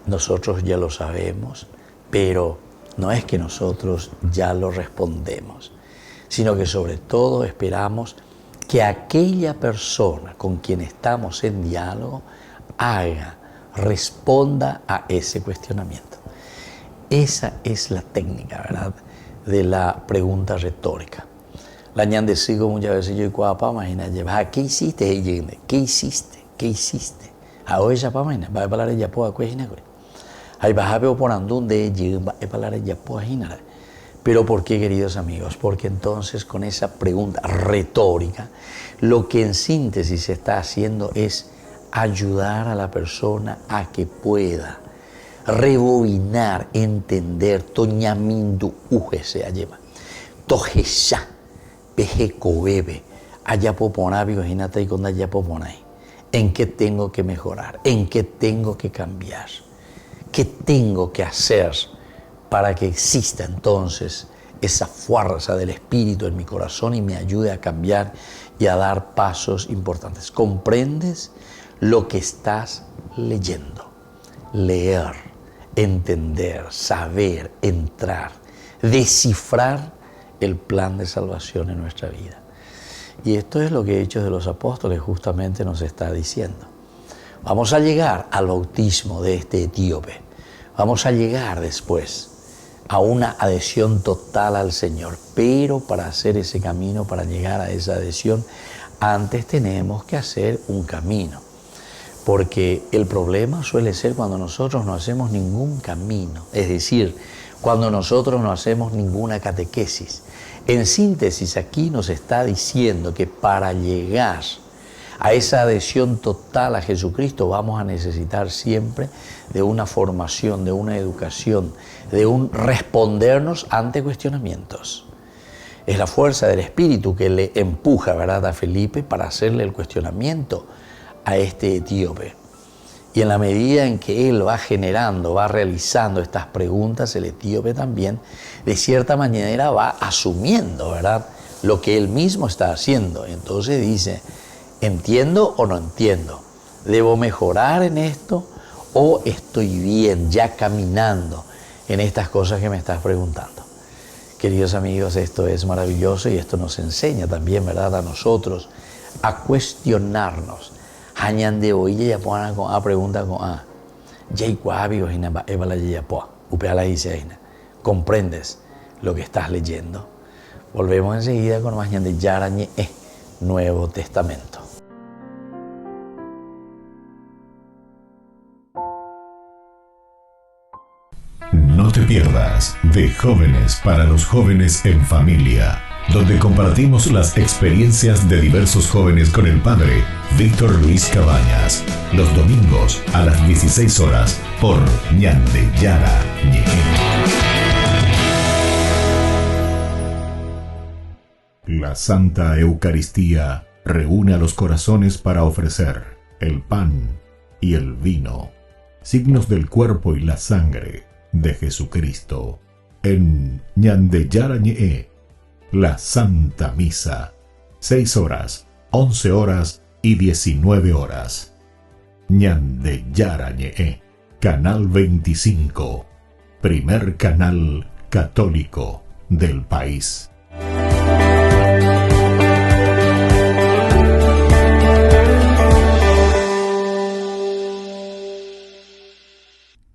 nosotros ya lo sabemos, pero no es que nosotros ya lo respondemos, sino que sobre todo esperamos que aquella persona con quien estamos en diálogo responda a ese cuestionamiento. Esa es la técnica, ¿verdad?, de la pregunta retórica. La ñande sigo muchas veces yo y cuapa, imagina, ¿qué hiciste? ¿Qué hiciste? ¿Qué hiciste? Ahora ya pa mañana, va a hablar ya po a cuejina. Ahí va a ver por andún de ella, va a hablar ya po a jinar. Pero ¿por qué, queridos amigos? Porque entonces con esa pregunta retórica, lo que en síntesis se está haciendo es ayudar a la persona a que pueda rebobinar, entender, toñamindu ujese ayema, tojesha, pejecobebe, ayapoponabio, imagínate y con ayapoponai. ¿En qué tengo que mejorar? ¿En qué tengo que cambiar? ¿Qué tengo que hacer para que exista entonces esa fuerza del Espíritu en mi corazón y me ayude a cambiar y a dar pasos importantes? ¿Comprendes lo que estás leyendo? Leer, entender, saber, entrar, descifrar el plan de salvación en nuestra vida. Y esto es lo que Hechos de los Apóstoles justamente nos está diciendo. Vamos a llegar al bautismo de este etíope. Vamos a llegar después a una adhesión total al Señor. Pero para hacer ese camino, para llegar a esa adhesión, antes tenemos que hacer un camino. Porque el problema suele ser cuando nosotros no hacemos ningún camino. Es decir, cuando nosotros no hacemos ninguna catequesis. En síntesis, aquí nos está diciendo que para llegar a esa adhesión total a Jesucristo vamos a necesitar siempre de una formación, de una educación, de un respondernos ante cuestionamientos. Es la fuerza del Espíritu que le empuja, ¿verdad?, a Felipe para hacerle el cuestionamiento a este etíope. Y en la medida en que él va generando, va realizando estas preguntas, el etíope también, de cierta manera, va asumiendo, ¿verdad?, lo que él mismo está haciendo. Entonces dice, ¿entiendo o no entiendo? ¿Debo mejorar en esto o estoy bien, ya caminando en estas cosas que me estás preguntando? Queridos amigos, esto es maravilloso y esto nos enseña también, ¿verdad?, a nosotros a cuestionarnos. Hañan de hoy ya ponen con a pregunta con a. Jay Guabi o Hinaba Evala Yapoa. Upeala dice ¿comprendes lo que estás leyendo? Volvemos enseguida con más de Yarañe Nuevo Testamento. No te pierdas de Jóvenes para los Jóvenes en Familia, donde compartimos las experiencias de diversos jóvenes con el padre Víctor Luis Cabañas, los domingos a las 16 horas por Ñande Yara Ñe. La Santa Eucaristía reúne a los corazones para ofrecer el pan y el vino, signos del cuerpo y la sangre de Jesucristo. En Ñande Yara Ñe, la Santa Misa, 6 horas, 11 horas y 19 horas. Ñande Yara Ñe, Canal 25, primer canal católico del país.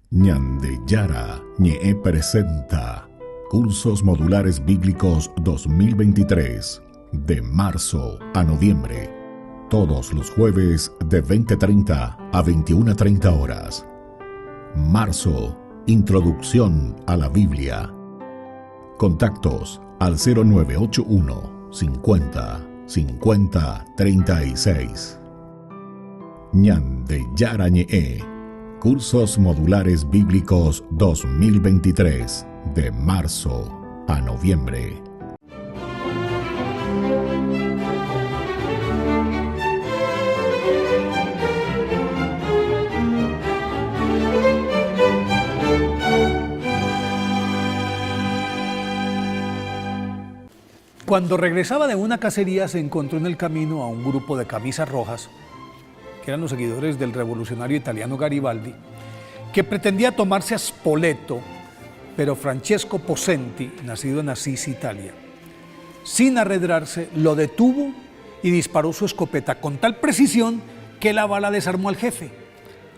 Ñande Yara Ñe presenta Cursos Modulares Bíblicos 2023. de marzo a noviembre. Todos los jueves de 20:30 a 21:30 horas. Marzo, Introducción a la Biblia. Contactos al 0981 50 50 36. Ñande Yarañe, Cursos Modulares Bíblicos 2023, de marzo a noviembre. Cuando regresaba de una cacería se encontró en el camino a un grupo de camisas rojas, que eran los seguidores del revolucionario italiano Garibaldi, que pretendía tomarse a Spoleto, pero Francesco Possenti, nacido en Asís, Italia, sin arredrarse, lo detuvo y disparó su escopeta con tal precisión que la bala desarmó al jefe.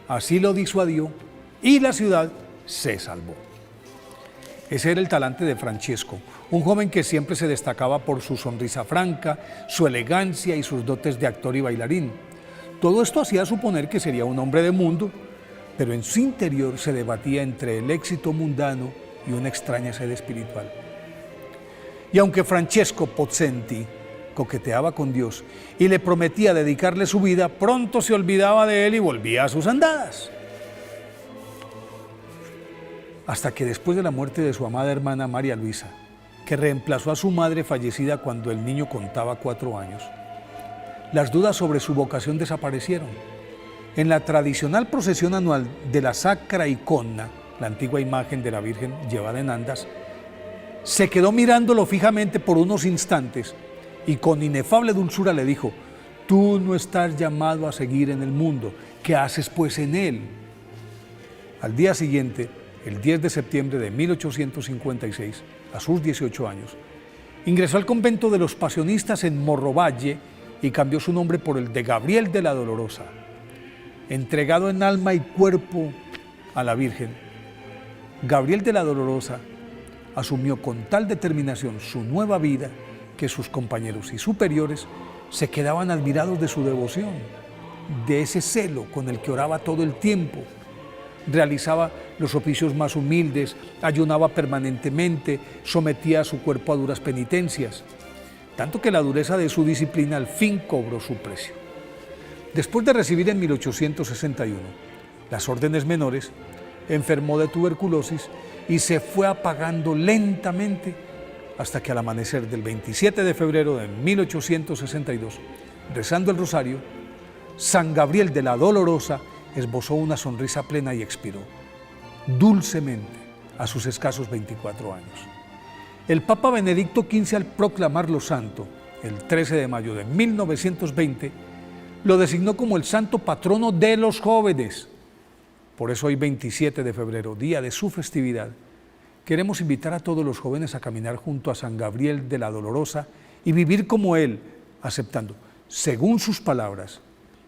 Así lo disuadió y la ciudad se salvó. Ese era el talante de Francesco, un joven que siempre se destacaba por su sonrisa franca, su elegancia y sus dotes de actor y bailarín. Todo esto hacía suponer que sería un hombre de mundo, pero en su interior se debatía entre el éxito mundano y una extraña sed espiritual. Y aunque Francesco Possenti coqueteaba con Dios y le prometía dedicarle su vida, pronto se olvidaba de él y volvía a sus andadas. Hasta que después de la muerte de su amada hermana María Luisa, que reemplazó a su madre fallecida cuando el niño contaba 4 años, las dudas sobre su vocación desaparecieron. En la tradicional procesión anual de la Sacra Icona, la antigua imagen de la Virgen llevada en andas, se quedó mirándolo fijamente por unos instantes y con inefable dulzura le dijo: «Tú no estás llamado a seguir en el mundo, ¿qué haces pues en él?». Al día siguiente, el 10 de septiembre de 1856, a sus 18 años, ingresó al convento de los Pasionistas en Morrovalle y cambió su nombre por el de Gabriel de la Dolorosa. Entregado en alma y cuerpo a la Virgen, Gabriel de la Dolorosa asumió con tal determinación su nueva vida que sus compañeros y superiores se quedaban admirados de su devoción, de ese celo con el que oraba todo el tiempo. Realizaba los oficios más humildes, ayunaba permanentemente, sometía a su cuerpo a duras penitencias, tanto que la dureza de su disciplina al fin cobró su precio. Después de recibir en 1861 las órdenes menores, enfermó de tuberculosis y se fue apagando lentamente hasta que al amanecer del 27 de febrero de 1862, rezando el rosario, San Gabriel de la Dolorosa esbozó una sonrisa plena y expiró, dulcemente, a sus escasos 24 años. El Papa Benedicto XV, al proclamarlo santo, el 13 de mayo de 1920, lo designó como el santo patrono de los jóvenes. Por eso hoy, 27 de febrero, día de su festividad, queremos invitar a todos los jóvenes a caminar junto a San Gabriel de la Dolorosa y vivir como él, aceptando, según sus palabras,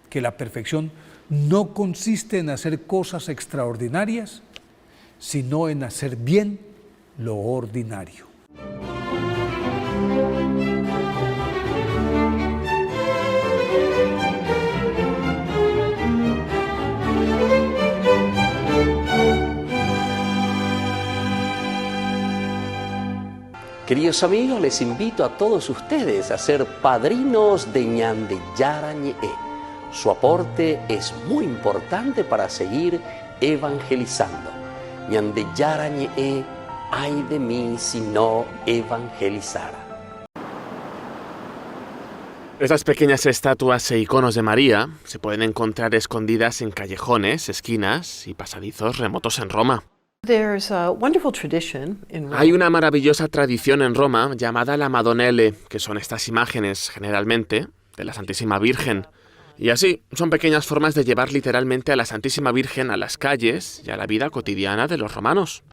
que la perfección no consiste en hacer cosas extraordinarias, sino en hacer bien lo ordinario. Queridos amigos, les invito a todos ustedes a ser padrinos de Ñande Yarañe. Su aporte es muy importante para seguir evangelizando. Ñande Yarañe, ay de mí si no evangelizara. Estas pequeñas estatuas e iconos de María se pueden encontrar escondidas en callejones, esquinas y pasadizos remotos en Roma. Hay una maravillosa tradición en Roma llamada la Madonelle, que son estas imágenes, generalmente, de la Santísima Virgen. Y así, son pequeñas formas de llevar literalmente a la Santísima Virgen a las calles y a la vida cotidiana de los romanos.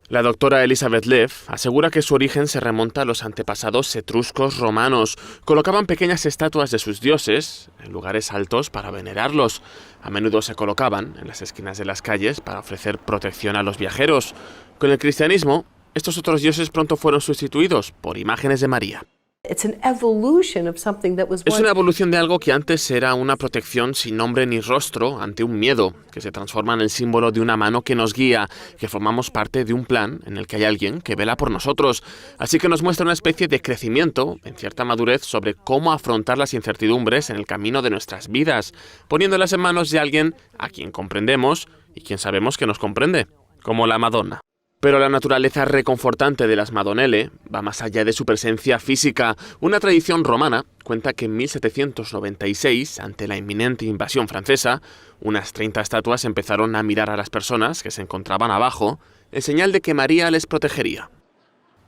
La doctora Elizabeth Leff asegura que su origen se remonta a los antepasados etruscos romanos. Colocaban pequeñas estatuas de sus dioses en lugares altos para venerarlos. A menudo se colocaban en las esquinas de las calles para ofrecer protección a los viajeros. Con el cristianismo, estos otros dioses pronto fueron sustituidos por imágenes de María. It's an evolution of something that was Es once una evolución de algo que antes era una protección sin nombre ni rostro ante un miedo, que se transforma en el símbolo de una mano que nos guía, que formamos parte de un plan en el que hay alguien que vela por nosotros. Así que nos muestra una especie de crecimiento, en cierta madurez, sobre cómo afrontar las incertidumbres en el camino de nuestras vidas, poniéndolas en manos de alguien a quien comprendemos y quien sabemos que nos comprende, como la Madonna. Pero la naturaleza reconfortante de las Madonelle va más allá de su presencia física. Una tradición romana cuenta que en 1796, ante la inminente invasión francesa, unas 30 estatuas empezaron a mirar a las personas que se encontraban abajo, en señal de que María les protegería.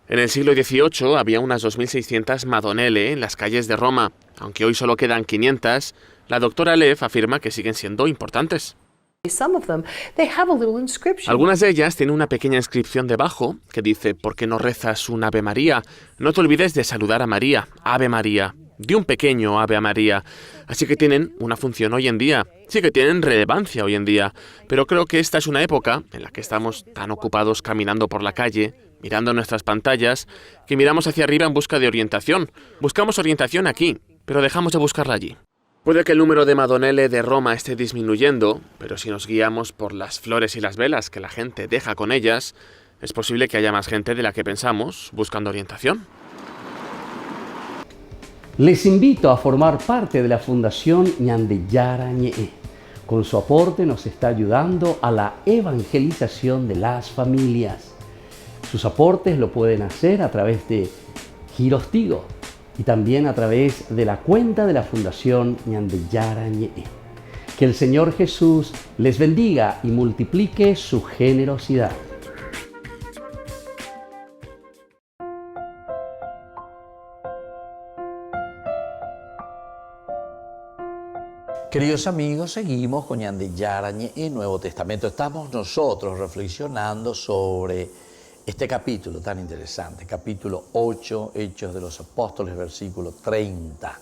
En el siglo XVIII había unas 2.600 Madonelle en las calles de Roma. Aunque hoy solo quedan 500, la doctora Lev afirma que siguen siendo importantes. some of them, they have a little inscription. Algunas de ellas tienen una pequeña inscripción debajo que dice: ¿por qué no rezas un Ave María? No te olvides de saludar a María, Ave María, de un pequeño Ave a María. Así que tienen una función hoy en día, sí que tienen relevancia hoy en día, pero creo que esta es una época en la que estamos tan ocupados caminando por la calle, mirando nuestras pantallas, que miramos hacia arriba en busca de orientación. Buscamos orientación aquí, pero dejamos de buscarla allí. Puede que el número de Madonelle de Roma esté disminuyendo, pero si nos guiamos por las flores y las velas que la gente deja con ellas, es posible que haya más gente de la que pensamos buscando orientación. Les invito a formar parte de la Fundación Ñandeyara Ñe'e. Con su aporte nos está ayudando a la evangelización de las familias. Sus aportes lo pueden hacer a través de Giros Tigo y también a través de la cuenta de la Fundación Ñandeyara Ñe'e. Que el Señor Jesús les bendiga y multiplique su generosidad. Queridos amigos, seguimos con Ñandeyara Ñe'e, Nuevo Testamento. Estamos nosotros reflexionando sobre este capítulo tan interesante, capítulo 8, Hechos de los Apóstoles, versículo 30.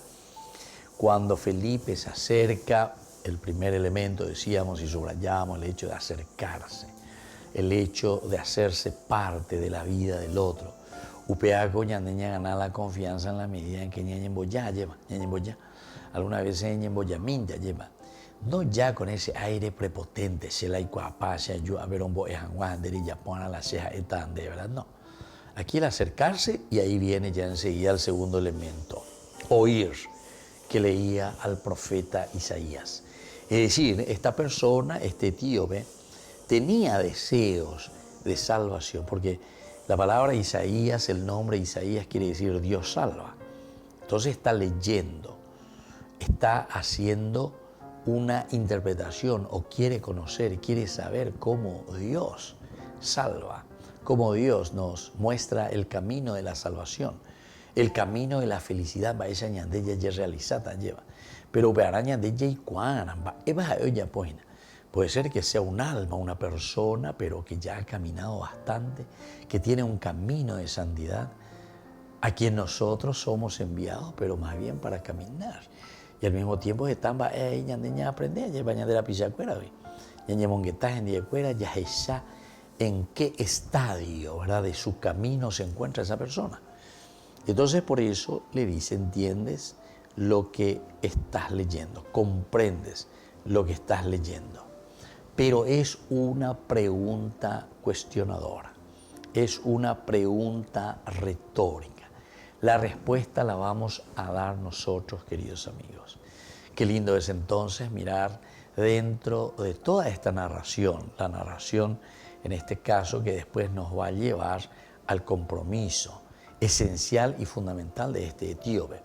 Cuando Felipe se acerca, el primer elemento, decíamos y subrayamos, el hecho de acercarse, el hecho de hacerse parte de la vida del otro. Upeaco ñandeña ganar la confianza en la medida en que ñañemboyá lleva, ñañemboyá. Algunas veces ñemboyaminta lleva. No ya con ese aire prepotente, se la iguapasha, yo a ver un boejanguanderi, ya ponen la ceja etan, de verdad, no. Aquí el acercarse y ahí viene ya enseguida el segundo elemento, oír, que leía al profeta Isaías. Es decir, esta persona, este etíope, tenía deseos de salvación, porque la palabra Isaías, el nombre Isaías quiere decir Dios salva. Entonces está leyendo, está haciendo una interpretación o quiere conocer, quiere saber cómo Dios salva, cómo Dios nos muestra el camino de la salvación, el camino de la felicidad. Esa ñandella ya realizada lleva, pero para ñandella y cuanamba, puede ser que sea un alma, una persona, pero que ya ha caminado bastante, que tiene un camino de santidad, a quien nosotros somos enviados, pero más bien para caminar. Y al mismo tiempo están ñandeña aprender, ya baña de la pichacuera, ya monguetas en diacuera, ya esa en qué estadio, ¿verdad?, de su camino se encuentra esa persona. Entonces por eso le dice, entiendes lo que estás leyendo, comprendes lo que estás leyendo. Pero es una pregunta cuestionadora, es una pregunta retórica. La respuesta la vamos a dar nosotros, queridos amigos. Qué lindo es entonces mirar dentro de toda esta narración, la narración en este caso que después nos va a llevar al compromiso esencial y fundamental de este etíope.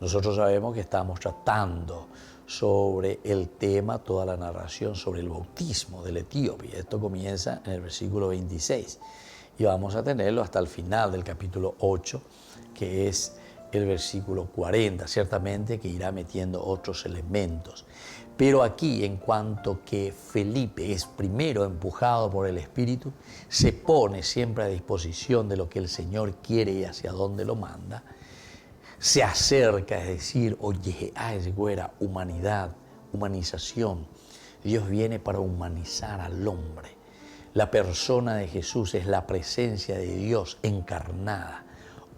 Nosotros sabemos que estamos tratando sobre el tema, toda la narración sobre el bautismo del etíope. Esto comienza en el versículo 26 y vamos a tenerlo hasta el final del capítulo 8, que es el versículo 40, ciertamente que irá metiendo otros elementos. Pero aquí, en cuanto que Felipe es primero empujado por el Espíritu, se pone siempre a disposición de lo que el Señor quiere y hacia dónde lo manda, se acerca, es decir, oye, güera, humanidad, humanización. Dios viene para humanizar al hombre. La persona de Jesús es la presencia de Dios encarnada.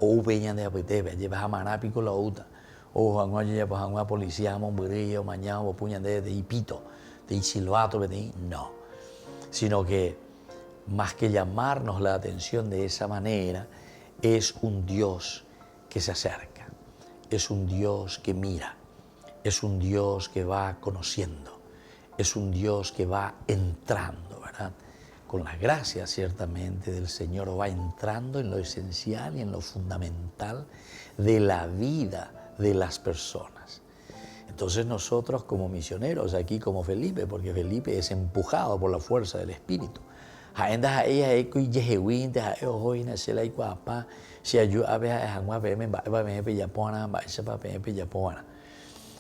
o peña de apetebe, llevas a manapico la uta, o Juan ya pues a una policía, a un burrillo, mañana o puñan de hipito, de silbato, no, sino que más que llamarnos la atención de esa manera, es un Dios que se acerca, es un Dios que mira, es un Dios que va conociendo, es un Dios que va entrando, ¿verdad? Con la gracia ciertamente del Señor va entrando en lo esencial y en lo fundamental de la vida de las personas. Entonces nosotros como misioneros, aquí como Felipe, porque Felipe es empujado por la fuerza del Espíritu,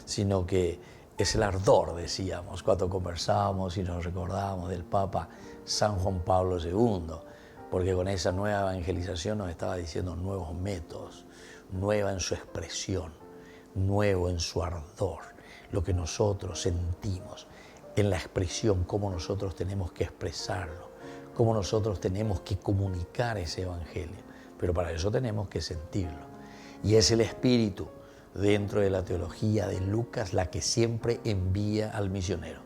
sino que es el ardor, decíamos, cuando conversábamos y nos recordábamos del Papa San Juan Pablo II, porque con esa nueva evangelización nos estaba diciendo nuevos métodos, nueva en su expresión, nuevo en su ardor, lo que nosotros sentimos en la expresión, cómo nosotros tenemos que expresarlo, cómo nosotros tenemos que comunicar ese evangelio, pero para eso tenemos que sentirlo. Y es el Espíritu, dentro de la teología de Lucas, la que siempre envía al misionero.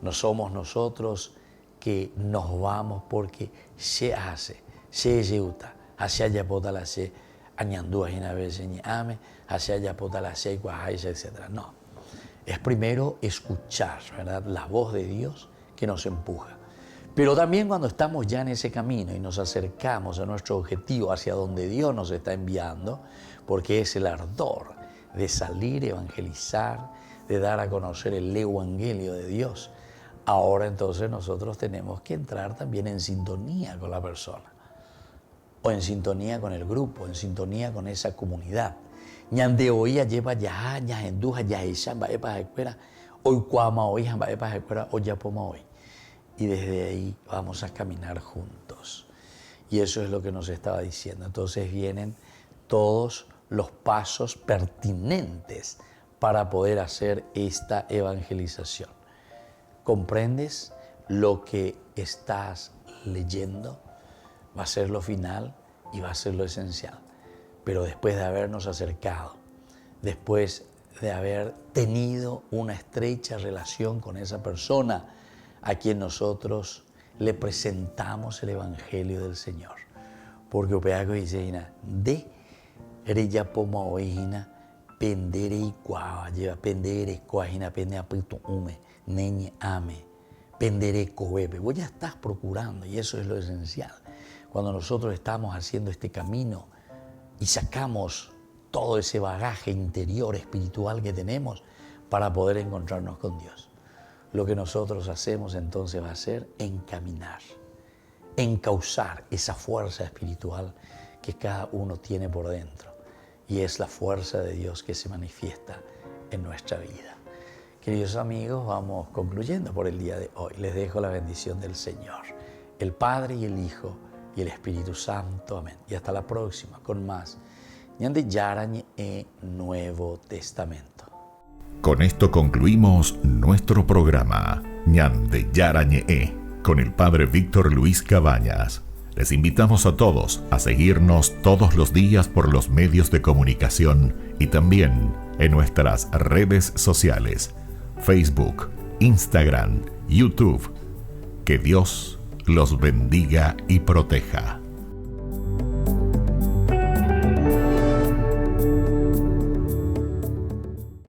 No somos nosotros que nos vamos porque se hace, se yeuta, hacia allá pota la se, añandúa y vez ame, hacia allá pota la se, etc. No, es primero escuchar, ¿verdad?, la voz de Dios que nos empuja. Pero también cuando estamos ya en ese camino y nos acercamos a nuestro objetivo, hacia donde Dios nos está enviando, porque es el ardor de salir, evangelizar, de dar a conocer el evangelio de Dios. Ahora entonces nosotros tenemos que entrar también en sintonía con la persona, o en sintonía con el grupo, en sintonía con esa comunidad. Ñande hoy lleva ya enduja ya ishan va epa escuela, hoy cuama hoy va epa escuela, hoy ya poma hoy. Y desde ahí vamos a caminar juntos. Y eso es lo que nos estaba diciendo. Entonces vienen todos los pasos pertinentes para poder hacer esta evangelización. ¿Comprendes lo que estás leyendo? Va a ser lo final y va a ser lo esencial. Pero después de habernos acercado, después de haber tenido una estrecha relación con esa persona a quien nosotros le presentamos el Evangelio del Señor. Porque Opeaco dice, de Reya Poma Oejina, Pendere y Cuava, lleva Pendere, Coajina, Pende Apito Ume, Neñe Ame, Pendere Coebe. Vos ya estás procurando, y eso es lo esencial. Cuando nosotros estamos haciendo este camino y sacamos todo ese bagaje interior espiritual que tenemos para poder encontrarnos con Dios. Lo que nosotros hacemos entonces va a ser encaminar, encauzar esa fuerza espiritual que cada uno tiene por dentro. Y es la fuerza de Dios que se manifiesta en nuestra vida. Queridos amigos, vamos concluyendo por el día de hoy. Les dejo la bendición del Señor, el Padre y el Hijo y el Espíritu Santo. Amén. Y hasta la próxima con más Ñande Yarañe Nuevo Testamento. Con esto concluimos nuestro programa Ñande Yarañe con el Padre Víctor Luis Cabañas. Les invitamos a todos a seguirnos todos los días por los medios de comunicación y también en nuestras redes sociales, Facebook, Instagram, YouTube. Que Dios los bendiga y proteja.